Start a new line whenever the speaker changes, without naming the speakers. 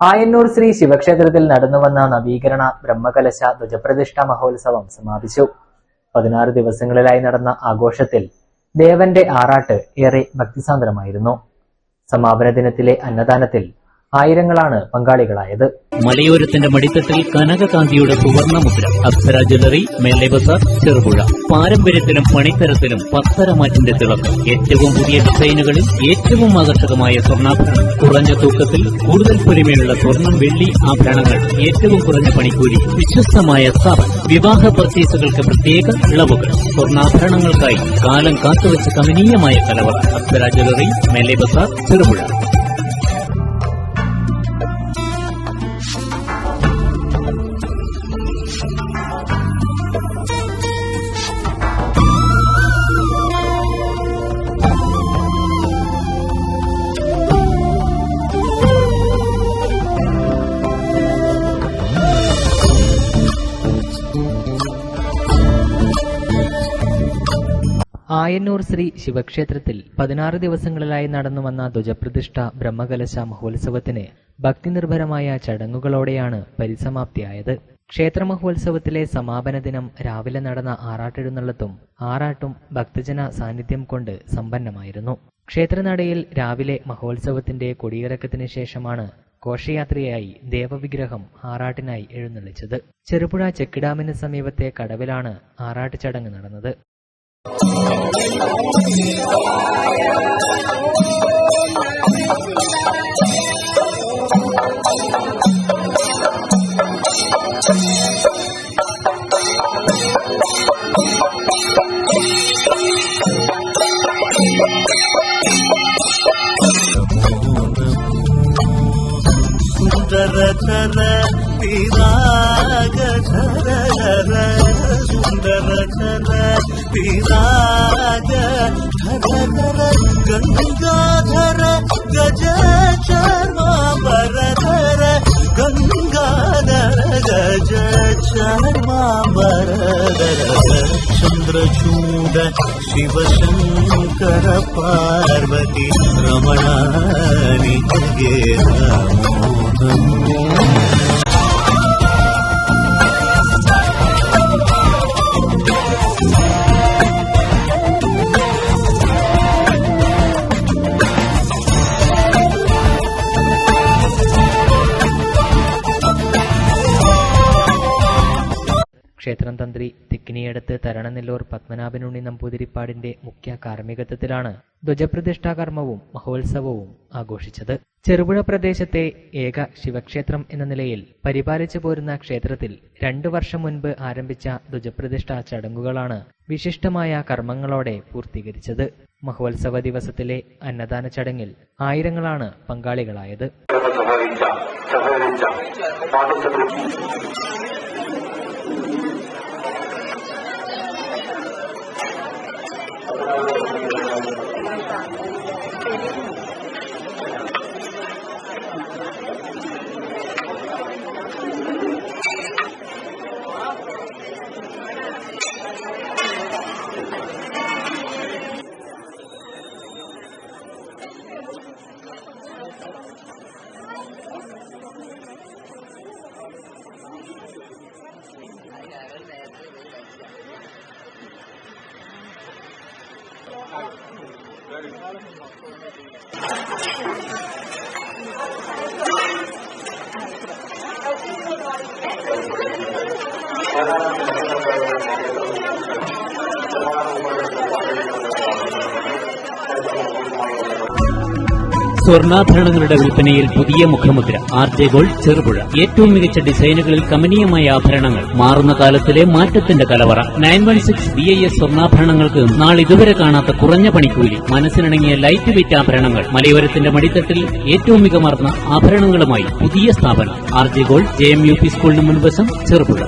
ആയന്നൂർ ശ്രീ ശിവക്ഷേത്രത്തിൽ നടന്നുവന്ന നവീകരണ ബ്രഹ്മകലശ ധ്വജപ്രതിഷ്ഠ മഹോത്സവം സമാപിച്ചു. 16 ദിവസങ്ങളിലായി നടന്ന ആഘോഷത്തിൽ ദേവന്റെ ആറാട്ട് ഏറെ ഭക്തിസാന്ദ്രമായിരുന്നു. സമാപന ദിനത്തിലെ അന്നദാനത്തിൽ ആയിരങ്ങളാണ് പങ്കാളികളായത്.
മലയോരത്തിന്റെ മടിത്തട്ടിൽ കനകകാന്തിയുടെ സുവർണമുദ്ര. അപ്സര ജ്വല്ലറി, മേലെ ബസാർ, ചെറുപുഴ. പാരമ്പര്യത്തിലും പണിത്തരത്തിലും പത്തരമാറ്റിന്റെ തിളക്കം. ഏറ്റവും പുതിയ ഡിസൈനുകളിൽ ഏറ്റവും ആകർഷകമായ സ്വർണ്ണാഭരണം. കുറഞ്ഞ തൂക്കത്തിൽ കൂടുതൽ പൊലിമയുള്ള സ്വർണം, വെള്ളി ആഭരണങ്ങൾ. ഏറ്റവും കുറഞ്ഞ പണിക്കൂലി. വിശ്വസ്തമായ സ്ഥാപനം. വിവാഹ പർച്ചേസുകൾക്ക് പ്രത്യേക ഇളവുകൾ. സ്വർണ്ണാഭരണങ്ങൾക്കായി കാലം കാത്തുവച്ച കമനീയമായ കലവറ. അപ്സര ജ്വല്ലറി, മേലെ ബസാർ, ചെറുപുഴ.
ആയന്നൂർ ശ്രീ ശിവക്ഷേത്രത്തിൽ 16 ദിവസങ്ങളിലായി നടന്നുവന്ന ധ്വജപ്രതിഷ്ഠ ബ്രഹ്മകലശ മഹോത്സവത്തിന് ഭക്തിനിർഭരമായ ചടങ്ങുകളോടെയാണ് പരിസമാപ്തിയായത്. ക്ഷേത്രമഹോത്സവത്തിലെ സമാപന ദിനം രാവിലെ നടന്ന ആറാട്ടെഴുന്നള്ളത്തും ആറാട്ടും ഭക്തജന സാന്നിധ്യം കൊണ്ട് സമ്പന്നമായിരുന്നു. ക്ഷേത്രനടയിൽ രാവിലെ മഹോത്സവത്തിന്റെ കൊടിയിറക്കത്തിന് ശേഷമാണ് ഘോഷയാത്രയായി ദേവവിഗ്രഹം ആറാട്ടിനായി എഴുന്നള്ളിച്ചത്. ചെറുപുഴ ചെക്ക് ഡാമിന് സമീപത്തെ കടവിലാണ് ആറാട്ട് ചടങ്ങ് നടന്നത്.
സുന്ദരധര വിരാഗ ധര സുന്ദരധര വിരാഗ ധര ഗംഗാധര ഗജ ചർമാംബരധര ഗംഗാധര ഗജ ചർമാംബരധര ചന്ദ്രചൂഡ ശിവശങ്കര പാർവതി രമണാനി ജഗേ
ക്ഷേത്രം തന്ത്രി തിക്കിനിയടത്ത് തരണനെല്ലൂർ പത്മനാഭനുണ്ണി നമ്പൂതിരിപ്പാടിന്റെ മുഖ്യ കാർമ്മികത്വത്തിലാണ് ധ്വജപ്രതിഷ്ഠാ കർമ്മവും മഹോത്സവവും ആഘോഷിച്ചത്. ചെറുപുഴ പ്രദേശത്തെ ഏക ശിവക്ഷേത്രം എന്ന നിലയിൽ പരിപാലിച്ചു പോരുന്ന ക്ഷേത്രത്തിൽ 2 വർഷം മുൻപ് ആരംഭിച്ച ധ്വജപ്രതിഷ്ഠാ ചടങ്ങുകളാണ് വിശിഷ്ടമായ കർമ്മങ്ങളോടെ പൂർത്തീകരിച്ചത്. മഹോത്സവ ദിവസത്തിലെ അന്നദാന ചടങ്ങിൽ ആയിരങ്ങളാണ് പങ്കാളികളായത്.
സ്വർണ്ണാഭരണങ്ങളുടെ വിൽപ്പനയിൽ പുതിയ മുഖമുദ്ര. RJ gold, Cherupuzha. ഏറ്റവും മികച്ച ഡിസൈനുകളിൽ കമനീയമായ ആഭരണങ്ങൾ. മാറുന്ന കാലത്തിലെ മാറ്റത്തിന്റെ കലവറ. 916 BIS സ്വർണ്ണാഭരണങ്ങൾക്ക് നാളിതുവരെ കാണാത്ത കുറഞ്ഞ പണിക്കൂലി. മനസ്സിനിണങ്ങിയ ലൈറ്റ് വെയ്റ്റ് ആഭരണങ്ങൾ. മലയോരത്തിന്റെ മടിത്തട്ടിൽ ഏറ്റവും മികമാർന്ന ആഭരണങ്ങളുമായി പുതിയ സ്ഥാപനം. ആർജെ ഗോൾഡ്, JMUP സ്കൂളിന് മുൻവശം, ചെറുപുഴ.